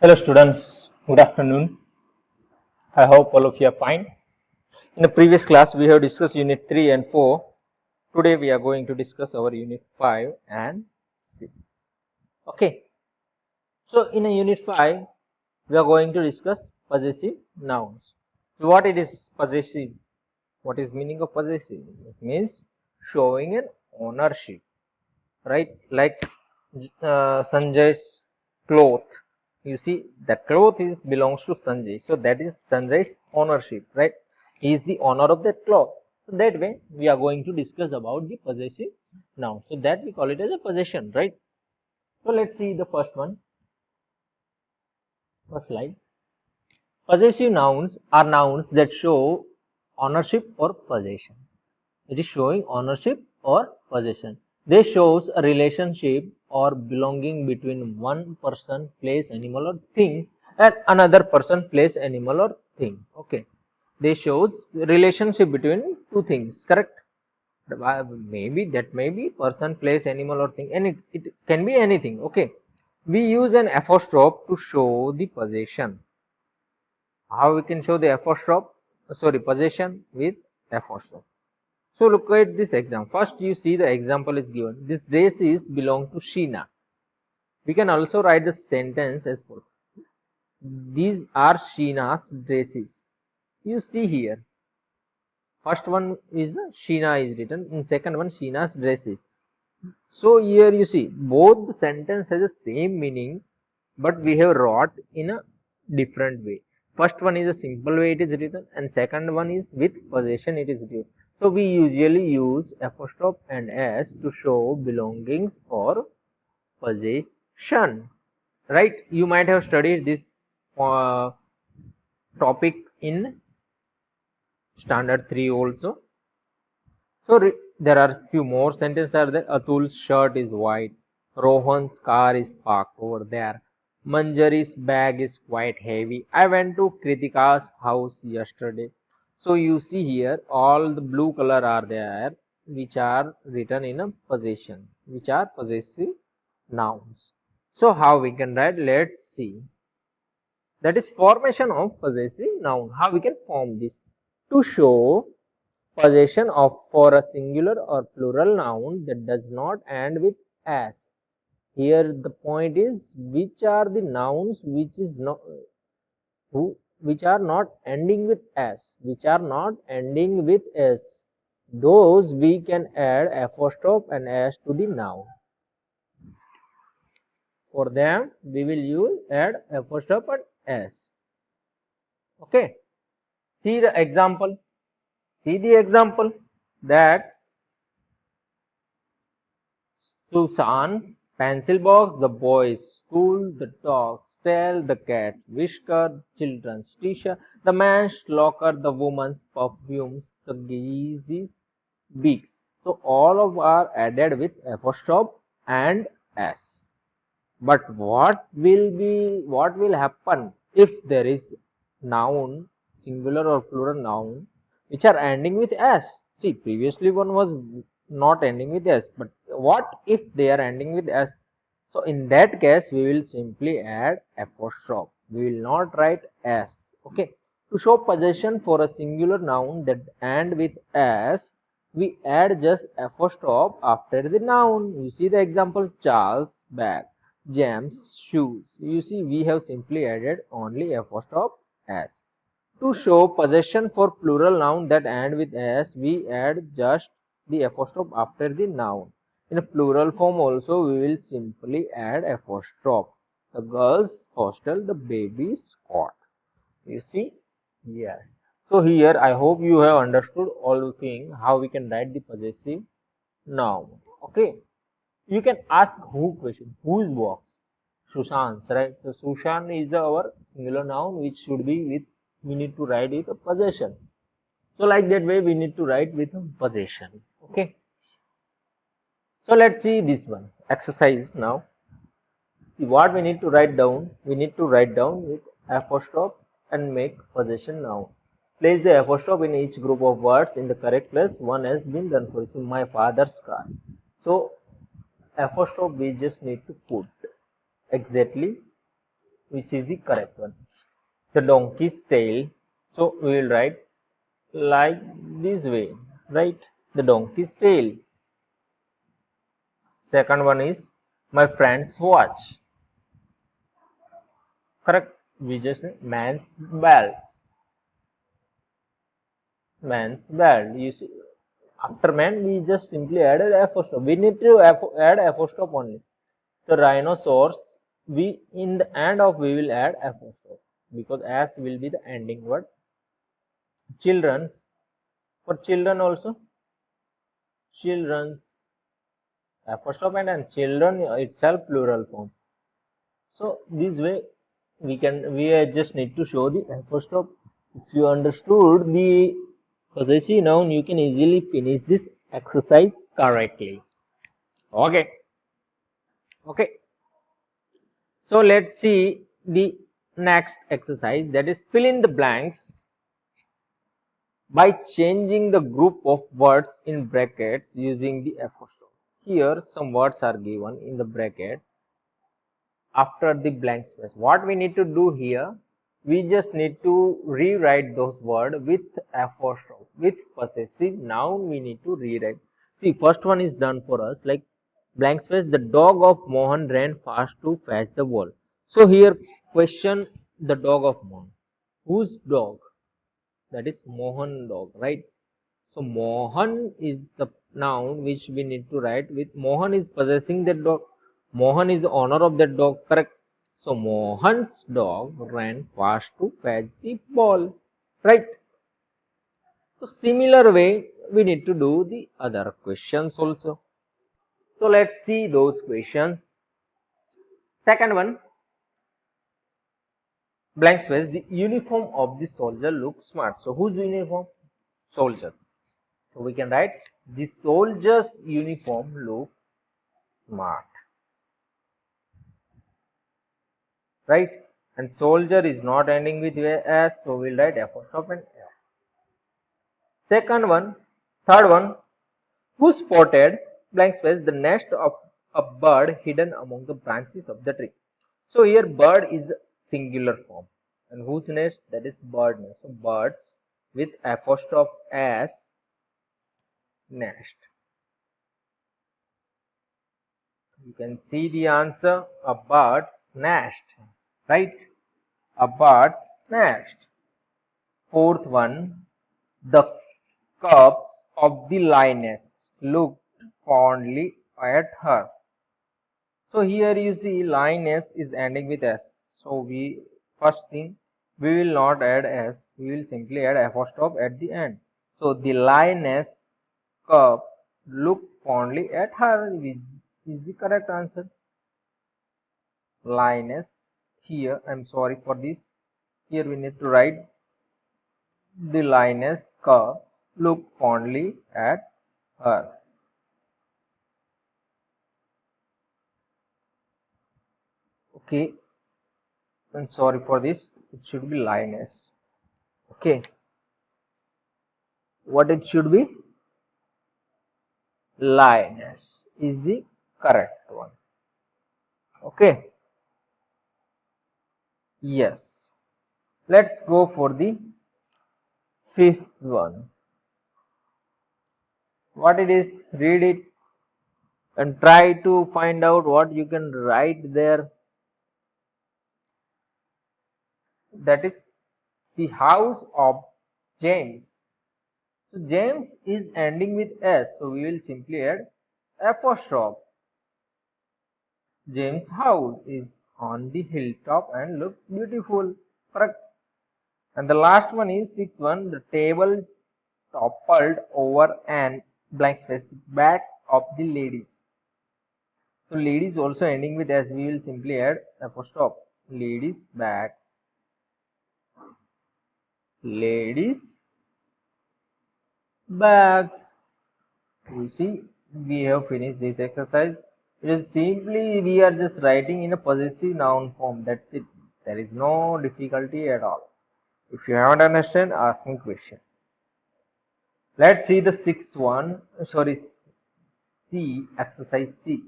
Hello students, good afternoon. I hope all of you are fine. In the previous class we have discussed unit 3 and 4. Today we are going to discuss our unit 5 and 6. Okay. So in a unit 5 we are going to discuss possessive nouns. So what it is possessive? What is meaning of possessive? It means showing an ownership, right? Like Sanjay's cloth. You see, the cloth is belongs to Sanjay, so that is Sanjay's ownership, right? He is the owner of that cloth. So that way, we are going to discuss about the possessive noun. So that we call it as a possession, right? So let's see the first one. First slide. Possessive nouns are nouns that show ownership or possession. It is showing ownership or possession. They shows a relationship or belonging between one person, place, animal or thing and another person, place, animal or thing. Okay. They shows relationship between two things, correct? Maybe that may be person, place, animal or thing, and it can be anything. Okay. We use an apostrophe to show the possession. How we can show the apostrophe? Sorry, possession with apostrophe. So look at this example. First you see the example is given. This dress is belong to Sheena. We can also write the sentence as follows. These are Sheena's dresses. You see here. First one is Sheena is written. In second one Sheena's dresses. So here you see both the sentence has the same meaning, but we have wrote in a different way. First one is a simple way it is written, and second one is with possession it is written. So we usually use apostrophe and s to show belongings or possession. Right? You might have studied this topic in standard 3 also. So there are few more sentences are there. Atul's shirt is white. Rohan's car is parked over there. Manjari's bag is quite heavy. I went to Kritika's house yesterday. So you see here all the blue color are there which are written in a possession, which are possessive nouns. So how we can write? Let's see. That is formation of possessive noun. How we can form this? To show possession of for a singular or plural noun that does not end with s. Here the point is which are the nouns which is not which are not ending with s, which are not ending with s. Those we can add apostrophe and s to the noun. For them we will use add apostrophe and s. Okay. See the example. See the example that Susan's pencil box, the boys' school, the dog's tail, the cat whisker, children's t-shirt, the man's locker, the woman's perfumes, the geese's beaks. So all of are added with apostrophe and s. But what will happen if there is noun, singular or plural noun, which are ending with s? See, previously one was not ending with s, but what if they are ending with s? So in that case, we will simply add apostrophe. We will not write s. Okay. To show possession for a singular noun that end with s, we add just apostrophe after the noun. You see the example, Charles' bag. James' shoes. You see, we have simply added only apostrophe s. To show possession for plural noun that end with s, we add just the apostrophe after the noun. In a plural form also, we will simply add apostrophe. The girl's hostel, the baby's cot. You see? Yeah. So here, I hope you have understood all the thing, how we can write the possessive noun. Okay. You can ask who question. Whose box? Sushant's, right? So Sushant is our singular noun which should be with, we need to write with a possession. So like that way we need to write with a possession. Okay. So let's see this one. Exercise now. See what we need to write down. We need to write down with apostrophe and make possession noun. Place the apostrophe in each group of words in the correct place. One has been done for you. My father's car. So apostrophe we just need to put exactly which is the correct one. The donkey's tail. So we will write like this way, right? The donkey's tail. Second one is my friend's watch. Correct. We just need man's belts. Man's belt. You see, after man, we just simply added apostrophe. We need to add apostrophe only. The rhinoceros, we in the end of we will add apostrophe because as will be the ending word. Children's, for children also, children's apostrophe and children itself plural form. So this way we just need to show the apostrophe. If you understood the possessive noun, you can easily finish this exercise correctly. Okay. Okay. So let's see the next exercise, that is fill in the blanks by changing the group of words in brackets using the apostrophe. Here some words are given in the bracket after the blank space. What we need to do here, we just need to rewrite those words with apostrophe. With possessive noun we need to rewrite. See, first one is done for us, like blank space, the dog of Mohan ran fast to fetch the ball. So here question, the dog of Mohan. Whose dog? That is Mohan dog, right? So Mohan is the noun which we need to write with. Mohan is possessing that dog. Mohan is the owner of that dog, correct? So Mohan's dog ran fast to fetch the ball, right? So similar way we need to do the other questions also. So let's see those questions. Second one, blank space, the uniform of the soldier looks smart. So whose uniform? Soldier. So we can write the soldier's uniform looks smart, right? And soldier is not ending with s, so we'll write apostrophe and s. Second one, third one, who spotted blank space the nest of a bird hidden among the branches of the tree. So here bird is singular form, and whose nest? That is bird nest. So birds with apostrophe s, nest. You can see the answer, a bird's nest, right? A bird's nest. Fourth one, the cubs of the lioness looked fondly at her. So here you see lioness is ending with s. So we first thing, we will not add s, we will simply add apostrophe at the end. So the lioness cubs looked fondly at her is the correct answer. Lioness, here I'm sorry for this, here we need to write the lioness cubs look fondly at her. Okay, I'm sorry for this, it should be lioness. Okay, what it should be? Lioness is the correct one. Okay, yes. Let's go for the fifth one. What it is? Read it and try to find out what you can write there. That is the house of James. So James is ending with S, so we will simply add apostrophe. James' house is on the hilltop and looks beautiful. Correct. And the last one is sixth one. The table toppled over and blank space, the backs of the ladies. So ladies also ending with S, we will simply add apostrophe. Ladies' bags. Ladies' bags. You see, we have finished this exercise. It is simply we are just writing in a possessive noun form. That's it. There is no difficulty at all. If you haven't understand, ask me question. Let's see the sixth one. Sorry, C, exercise C.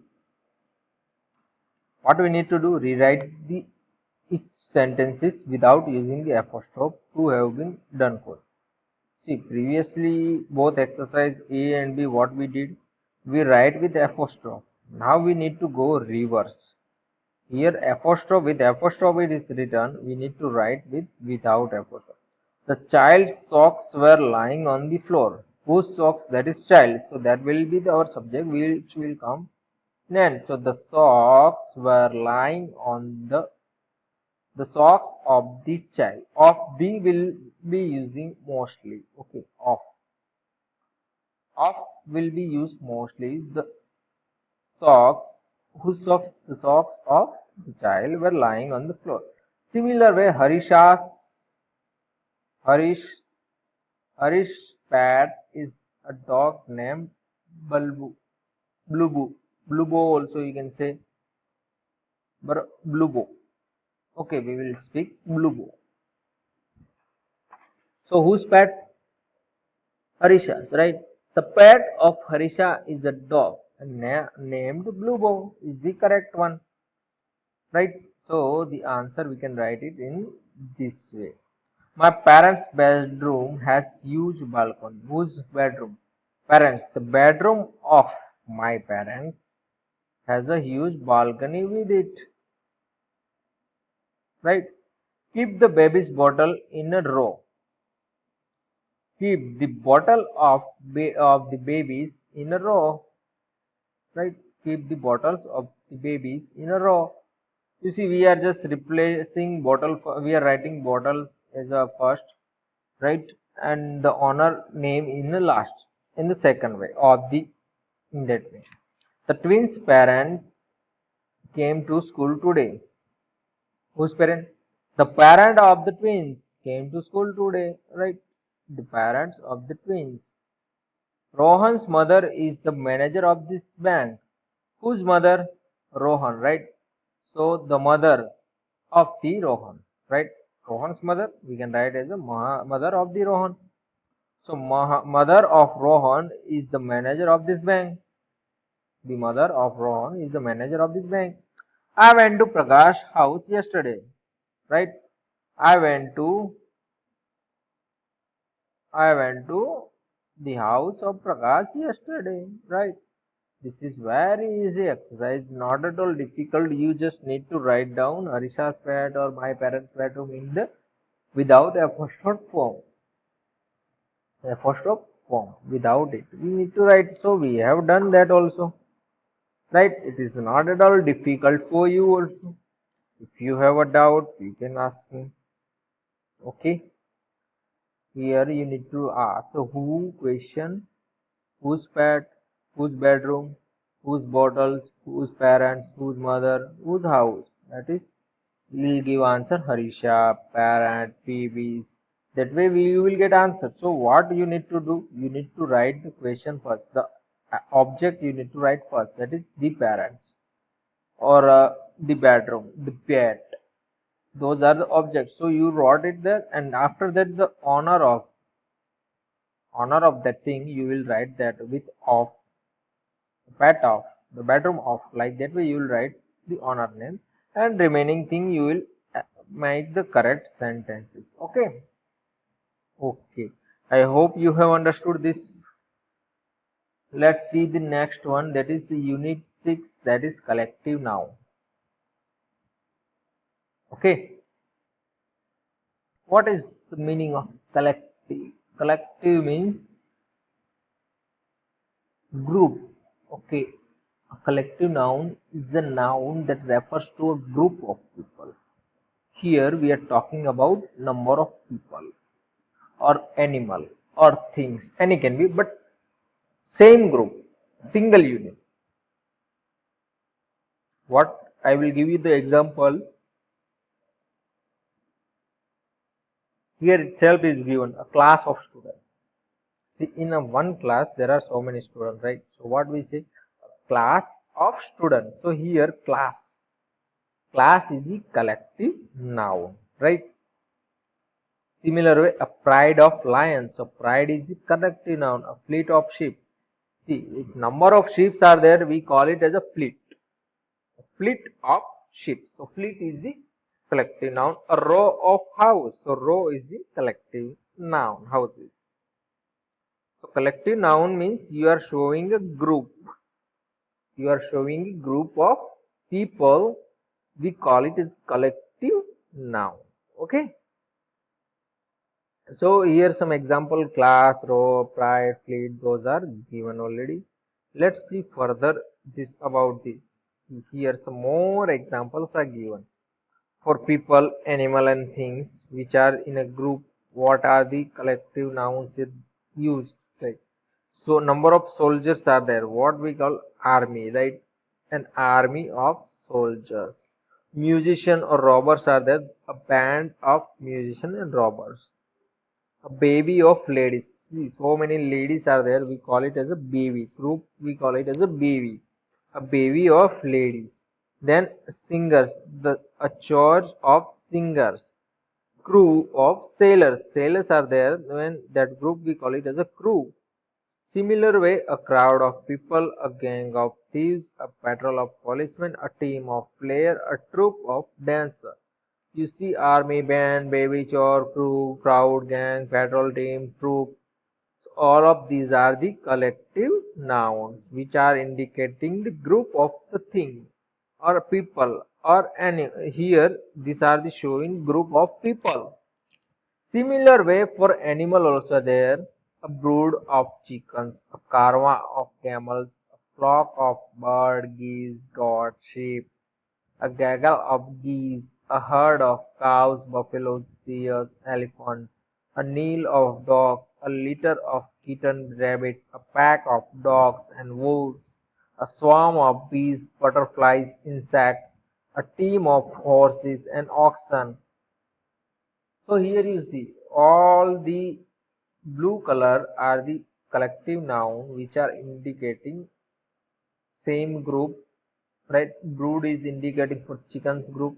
What we need to do? Rewrite the each sentences without using the apostrophe to have been done for. See, previously both exercise A and B, what we did, we write with apostrophe. Now we need to go reverse. Here apostrophe, with apostrophe it is written, we need to write with without apostrophe. The child's socks were lying on the floor. Whose socks? That is child. So that will be our subject which will come then. So the socks were lying on the socks of the child. Of the will be using mostly. Okay, of will be used mostly. The socks, whose socks? The socks of the child were lying on the floor. Similar way, Harish Harish pet is a dog named Balbu, Blubo, Blubo also you can say, but Blubo. Okay, we will speak Blubo. So whose pet? Harisha's, right? The pet of Harisha is a dog named Blubo is the correct one, right? So the answer we can write it in this way. My parents' bedroom has huge balcony. Whose bedroom? Parents. The bedroom of my parents has a huge balcony with it, right? Keep the baby's bottle in a row. Keep the bottle of the babies in a row, right? Keep the bottles of the babies in a row. You see, we are just replacing bottle. We are writing bottle as a first, right? And the honor name in the last, in the second way, or the in that way. The twins' parent came to school today. Whose parent? The parent of the twins came to school today, right? The parents of the twins. Rohan's mother is the manager of this bank. Whose mother? Rohan, right? So the mother of the Rohan, right? Rohan's mother, we can write as a mother of the Rohan. So mother of Rohan is the manager of this bank. The mother of Rohan is the manager of this bank. I went to Prakash house yesterday, right? I went to I went to the house of Prakash yesterday, right? This is very easy exercise, not at all difficult. You just need to write down Harisha's pet or my parents' bedroom in the without apostrophe form. Apostrophe form without it. We need to write. So we have done that also, right? It is not at all difficult for you also. If you have a doubt, you can ask me. Okay. Here you need to ask the who question, whose pet, whose bedroom, whose bottles, whose parents, whose mother, whose house. That is, we will give answer Harisha, parent, babies. That way we will get answer. So what you need to do? You need to write the question first. The object you need to write first. That is the parents or the bedroom, the pet. Those are the objects. So you wrote it there, and after that the honor of that thing you will write that with of pet of the bedroom of, like that way you will write the honor name, and remaining thing you will make the correct sentences. Okay, I hope you have understood this. Let's see the next one, that is the unit 6, that is collective noun. Okay, what is the meaning of collective? Collective means group. Okay, a collective noun is a noun that refers to a group of people. Here we are talking about number of people or animal or things, any can be, but same group, single unit. What I will give you the example. Here itself is given a class of students. See, in a one class there are so many students, right? So what we say, class of students. So here class is the collective noun, right? Similar way, a pride of lions. So pride is the collective noun. A fleet of sheep. See, if number of ships are there, we call it as a fleet. A fleet of ships. So fleet is the collective noun. A row of house. So row is the collective noun. Houses. So collective noun means you are showing a group. You are showing a group of people. We call it as collective noun. Okay. So here some example: class, row, pride, fleet. Those are given already. Let's see further this about this. Here some more examples are given. For people, animal and things which are in a group, what are the collective nouns used, right? So number of soldiers are there, what we call army, right? An army of soldiers. Musician or robbers are there, a band of musicians and robbers. A baby of ladies. See, so many ladies are there, we call it as a baby group, we call it as a baby. A baby of ladies. Then singers, a church of singers. Crew of sailors. Sailors are there, when that group we call it as a crew. Similar way, a crowd of people, a gang of thieves, a patrol of policemen, a team of players, a troop of dancers. You see army, band, baby, chore, crew, crowd, gang, patrol team, troop. So all of these are the collective nouns which are indicating the group of the thing or people or any. Here these are the showing group of people. Similar way for animal also there, a brood of chickens, a caravan of camels, a flock of bird, geese, goat, sheep, a gaggle of geese, a herd of cows, buffaloes, deers, elephants, a kneel of dogs, a litter of kitten rabbits, a pack of dogs and wolves, a swarm of bees, butterflies, insects, a team of horses and oxen. So here you see all the blue color are the collective noun which are indicating same group, right? Brood is indicating for chickens group,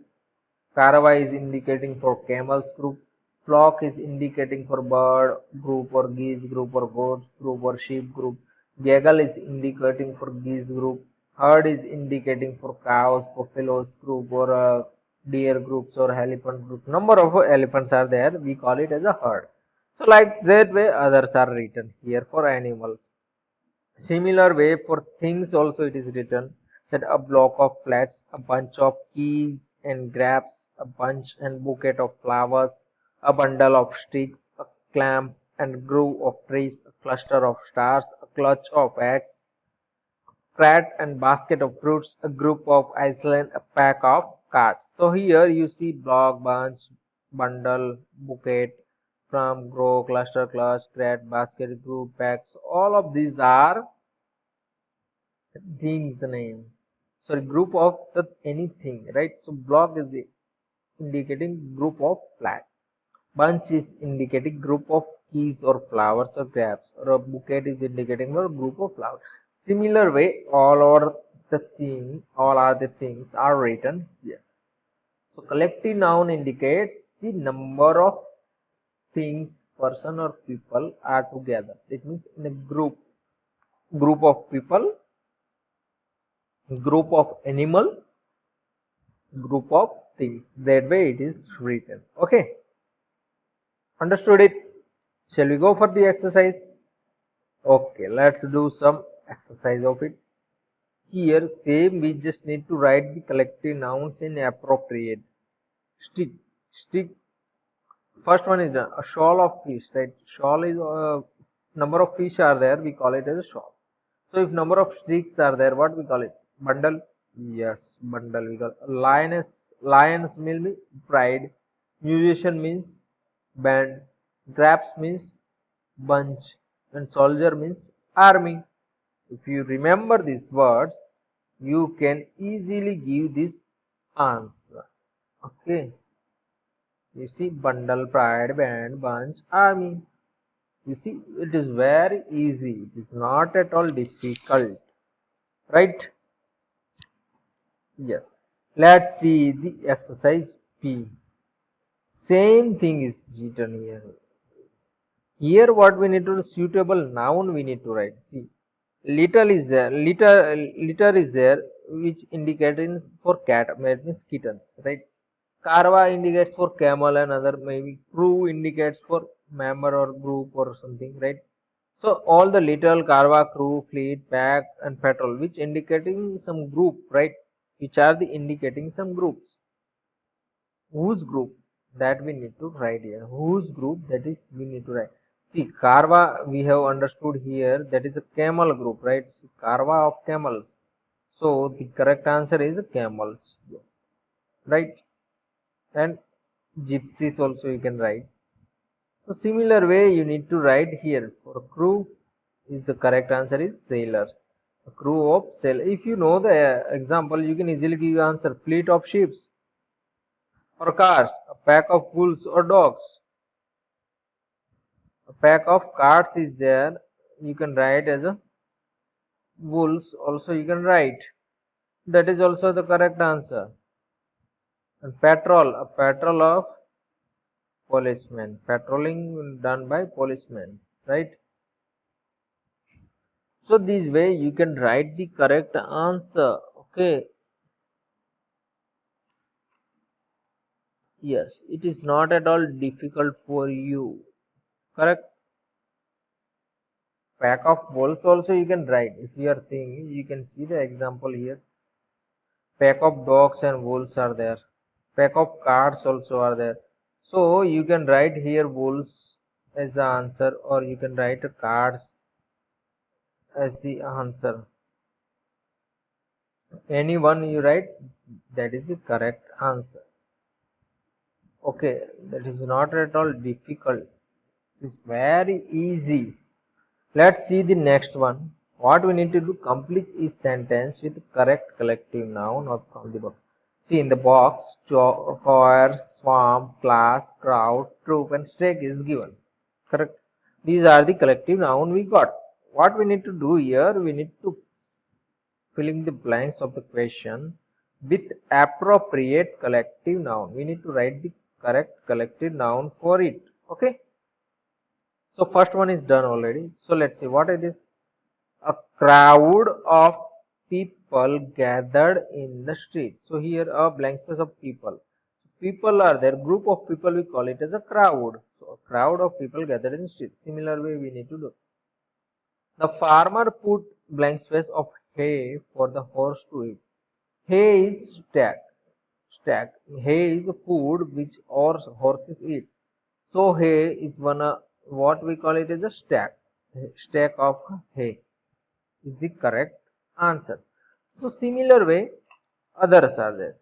caravan is indicating for camels group, flock is indicating for bird group or geese group or goats group or sheep group, gaggle is indicating for geese group, herd is indicating for cows, buffaloes group or deer groups or elephant group. Number of elephants are there, we call it as a herd. So like that way others are written here for animals. Similar way for things also it is written that a block of flats, a bunch of keys and grapes, a bunch and bouquet of flowers, a bundle of sticks, a clamp and grove of trees, a cluster of stars, a clutch of eggs, crat and basket of fruits, a group of islands, a pack of cards. So here you see block, bunch, bundle, bouquet, from, grow, cluster, clutch, crat, basket, group, packs. All of these are things name, sorry, group of the anything, right? So block is indicating group of flat, bunch is indicating group of keys or flowers or grapes, or a bouquet is indicating a group of flowers. Similar way all are the things are written here. So collective noun indicates the number of things, person or people are together. It means in a group of people, group of animal, group of things. That way it is written. Okay, understood it? Shall we go for the exercise? Okay, let's do some exercise of it. Here same, we just need to write the collective nouns in appropriate. Stick, stick. First one is a shoal of fish, right? Shoal is number of fish are there, we call it as a shoal. So if number of sticks are there, what we call it? Bundle. Yes, bundle we call lioness. Lions means pride. Musician means band. Grapes means bunch. And soldier means army. If you remember these words, you can easily give this answer. Okay. You see bundle, pride, band, bunch, army. You see it is very easy. It is not at all difficult. Right? Yes. Let's see the exercise P. Same thing is written here. Here what we need to do, suitable noun we need to write. See, little is there, litter is there, which indicates for cat, it means kittens, right? Karva indicates for camel and other, maybe crew indicates for member or group or something, right? So all the little Karva, crew, fleet, pack and patrol, which indicating some group, right? Which are the indicating some groups. Whose group, that we need to write here. Whose group, that is we need to write. See, Karva we have understood here, that is a camel group, right? See, Karva of camels. So the correct answer is camels, right? And gypsies also you can write. So similar way you need to write here. For crew is the correct answer is sailors. A crew of sail. If you know the example, you can easily give answer. Fleet of ships or cars. A pack of wolves or dogs. A pack of cards is there. You can write as a wolves. Also you can write. That is also the correct answer. And patrol. A patrol of policemen. Patrolling done by policemen. Right. So this way you can write the correct answer. Okay. Yes, it is not at all difficult for you. Correct. Pack of wolves also you can write. If you are thinking, you can see the example here. Pack of dogs and wolves are there. Pack of cards also are there. So you can write here wolves as the answer, or you can write cards as the answer. Any one you write, that is the correct answer. Okay, that is not at all difficult. It is very easy. Let's see the next one. What we need to do, complete each sentence with correct collective noun or from the book. See in the box, choir, swarm, class, crowd, troop and stake is given. Correct. These are the collective noun we got. What we need to do here, we need to filling the blanks of the question with appropriate collective noun. We need to write the correct collective noun for it. Okay. So first one is done already. So let's see what it is. A crowd of people gathered in the street. So here a blank space of people. People are there. Group of people we call it as a crowd. So a crowd of people gathered in the street. Similar way we need to do. The farmer put blank space of hay for the horse to eat. Hay is stack. Stack. Hay is a food which horses eat. So hay is what we call it as a stack. Stack of hay is the correct answer. So similar way others are there.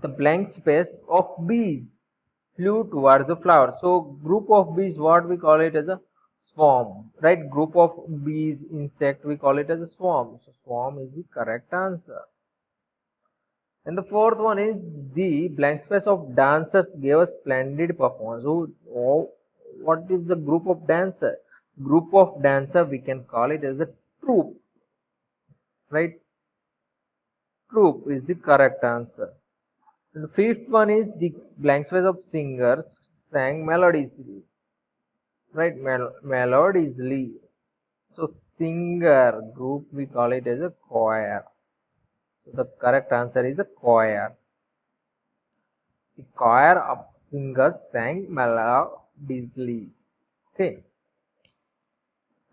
The blank space of bees flew towards the flower. So group of bees, what we call it as a swarm, right? Group of bees, insect, we call it as a swarm. So swarm is the correct answer. And the fourth one is the blank space of dancers gave a splendid performance. So, what is the group of dancer? Group of dancer we can call it as a troupe, right? Troupe is the correct answer. And the fifth one is the blank space of singers sang melodiously, right? Melodiously. So singer group we call it as a choir. So the correct answer is a choir. The choir of singers sang melodiously. Okay.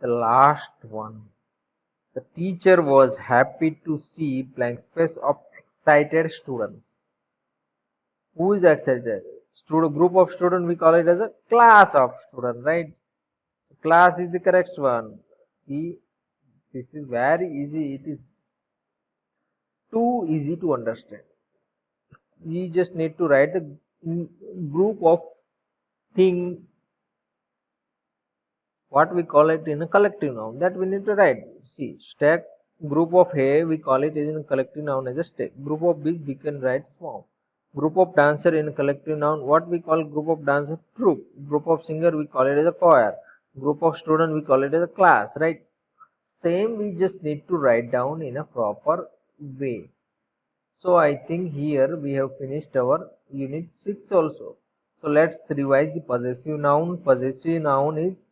The last one. The teacher was happy to see blank space of excited students. Who is excited? Student group of students we call it as a class of students, right? Class is the correct one. See, this is very easy. It is too easy to understand. We just need to write the group of thing, what we call it in a collective noun, that we need to write. See, stack, group of hay we call it in a collective noun as a stack. Group of bees we can write swarm. Group of dancer in a collective noun, what we call group of dancer, troupe. Group of singer we call it as a choir. Group of student we call it as a class, right? Same, we just need to write down in a proper way. So I think here we have finished our unit 6 also. So let's revise the possessive noun. Possessive noun is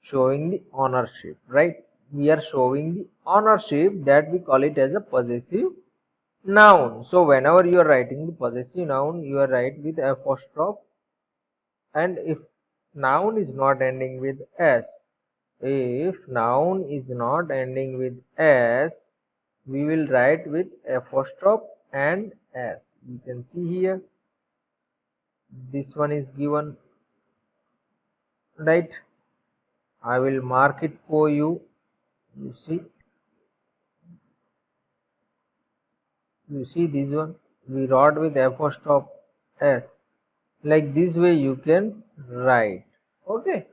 showing the ownership, right? We are showing the ownership, that we call it as a possessive Noun. So whenever you are writing the possessive noun, you are write with apostrophe, and if noun is not ending with s, if noun is not ending with s, we will write with apostrophe and s. You can see here, this one is given, right? I will mark it for you. You see, this one we wrote with apostrophe s. Like this way you can write. Okay.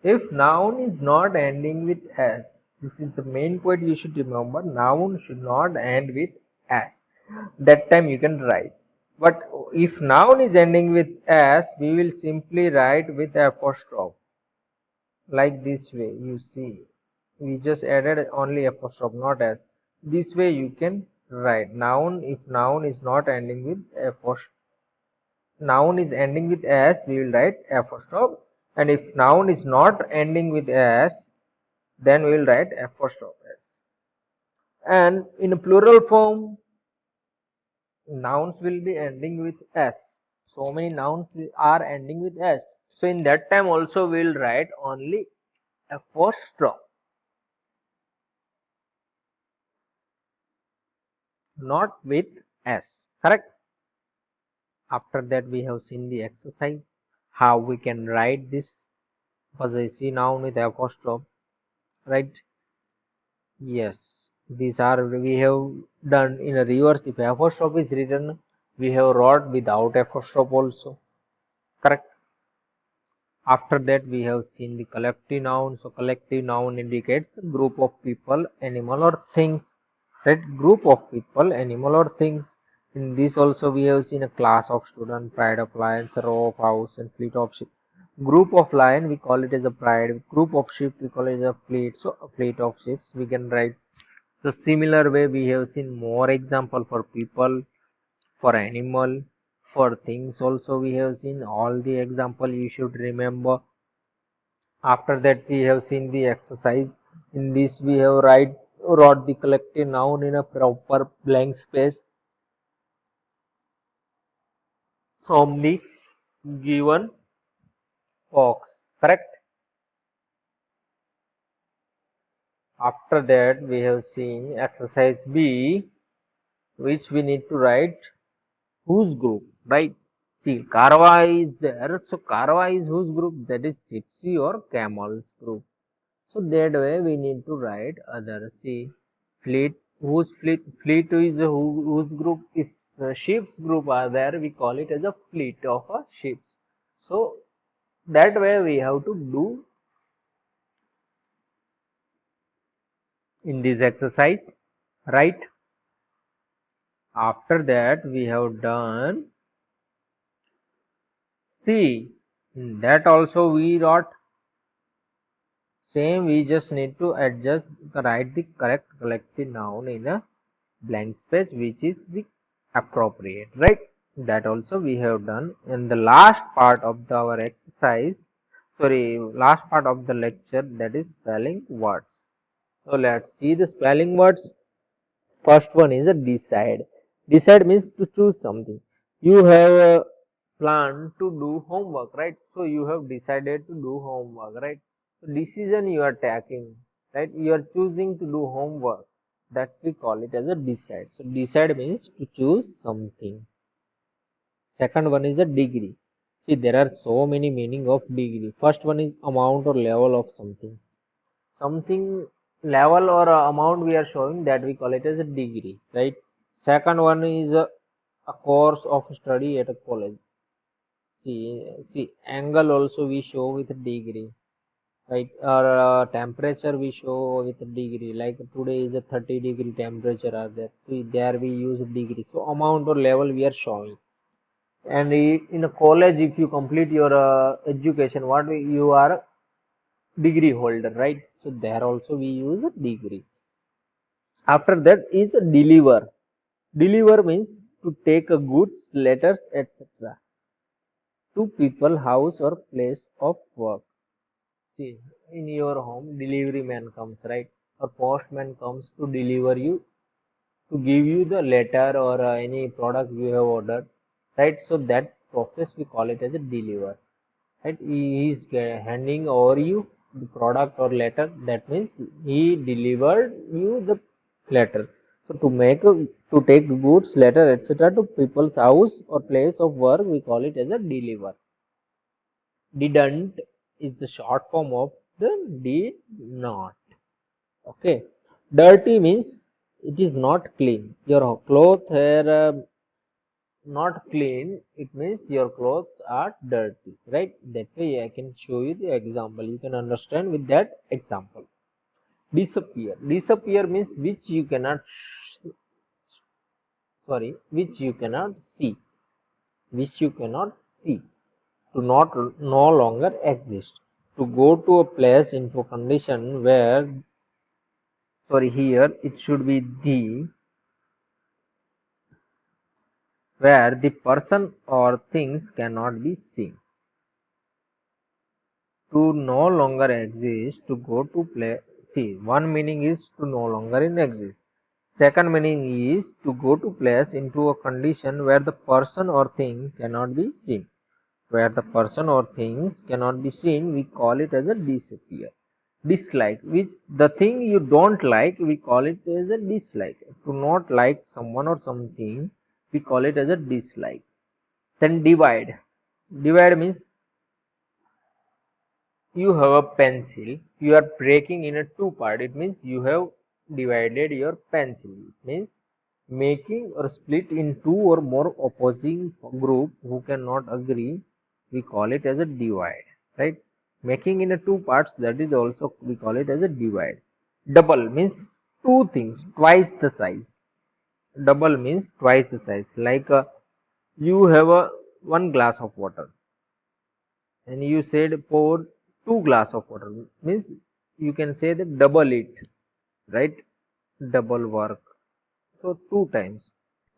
If noun is not ending with s, this is the main point you should remember. Noun should not end with s. That time you can write. But if noun is ending with s, we will simply write with apostrophe. Like this way, you see. We just added only apostrophe, not s. This way you can write noun. If noun is not ending with apostrophe, noun is ending with s, we will write apostrophe, and if noun is not ending with s, then we will write apostrophe s. And in a plural form, nouns will be ending with s. So many nouns are ending with s. So in that time also we will write only apostrophe, not with s. Correct? After that we have seen the exercise, how we can write this possessive noun with apostrophe, right? Yes, these are we have done in a reverse. If apostrophe is written, we have wrote without apostrophe also. Correct. After that, we have seen the collective noun. So, collective noun indicates the group of people, animal, or things. Right? Group of people, animal, or things. In this also, we have seen a class of student, pride of lions, row of house, and fleet of ship. Group of lion, we call it as a pride. Group of ship, we call it as a fleet. So, a fleet of ships, we can write. So similar way we have seen more example for people, for animal, for things also we have seen all the example you should remember. After that we have seen the exercise. In this we have wrote the collective noun in a proper blank space from the given box. Correct? After that we have seen exercise B, which we need to write whose group, right? See, Karwa is there. So Karwa is whose group? That is Gypsy or Camel's group. So that way we need to write other. See, fleet. Whose fleet? Fleet is whose group? If ships group are there, we call it as a fleet of a ships. So that way we have to do in this exercise, right? After that we have done C. That also we wrote. Same, we just need to write the correct collective noun in a blank space, which is the appropriate, right? That also we have done. In the last part of our exercise, sorry, last part of the lecture, that is spelling words. So let's see the spelling words. First one is a decide. Decide means to choose something. You have a plan to do homework, right? So you have decided to do homework, right? So decision you are taking, right? You are choosing to do homework. That we call it as a decide. So decide means to choose something. Second one is a degree. See, there are so many meaning of degree. First one is amount or level of something. Something level or amount we are showing, that we call it as a degree, right? Second one is a course of study at a college. See, angle also we show with a degree, right? Or temperature we show with a degree. Like today is a 30-degree temperature are there. See, there we use degree. So amount or level we are showing. And in a college, if you complete your education, you are degree holder, right? So there also we use a degree. After that is deliver. Deliver means to take a goods, letters, etc. to people, house, or place of work. See, in your home, delivery man comes, right? Or postman comes to deliver you to give you the letter or any product you have ordered, right? So that process we call it as a deliver, right? He is handing over you the product or letter. That means he delivered you the letter. So to take goods, letter, etc. to people's house or place of work, we call it as a deliver. Didn't is the short form of the did not. Okay. Dirty means it is not clean. Your clothes are not clean. It means your clothes are dirty, right? That way I can show you the example. You can understand with that example. Disappear. Disappear means which you cannot which you cannot see. Which you cannot see. To not no longer exist. To go to a place into a condition where, here it should be the, where the person or things cannot be seen. To no longer exist, to go to play. See, one meaning is to no longer in exist. Second meaning is to go to place into a condition where the person or thing cannot be seen. Where the person or things cannot be seen, we call it as a disappear. Dislike, which the thing you don't like, we call it as a dislike. To not like someone or something, we call it as a dislike. Then divide. Divide means you have a pencil, you are breaking in a two part. It means you have divided your pencil. It means making or split in two or more opposing group who cannot agree, we call it as a divide, right? Making in a two parts, that is also we call it as a divide. Double means two things twice the size. Double means twice the size. Like you have a one glass of water and you said pour two glass of water, means you can say that double it, right? Double work. So two times,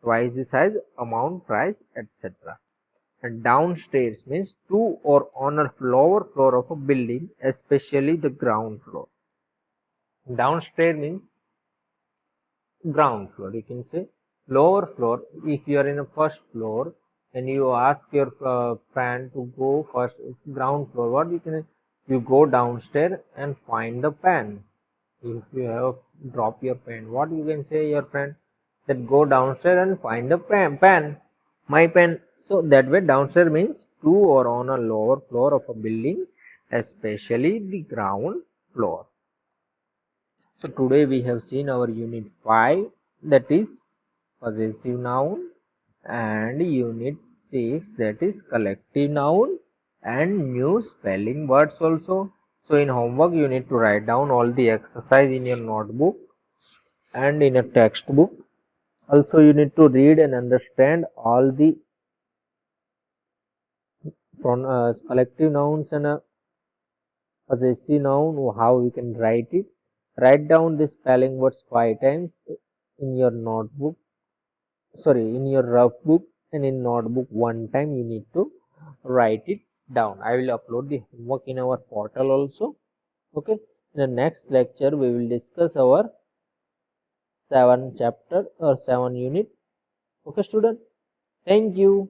twice the size, amount, price, etc. And downstairs means to or on a lower floor of a building, especially the ground floor. Downstairs means ground floor, you can say. Lower floor, if you are in a first floor and you ask your friend to go first ground floor, what you can, you go downstairs and find the pen. If you have drop your pen, what you can say your friend, that go downstairs and find the pen, my pen. So that way downstairs means to or on a lower floor of a building, especially the ground floor. So today we have seen our unit 5, that is possessive noun, and unit 6, that is collective noun, and new spelling words also. So in homework you need to write down all the exercise in your notebook and in a textbook. Also you need to read and understand all the collective nouns and possessive noun, how we can write it. Write down the spelling words 5 times in your notebook, in your rough book, and in notebook one time you need to write it down. I will upload the homework in our portal also. Okay, in the next lecture we will discuss our 7 chapter or 7 unit. Okay student, thank you.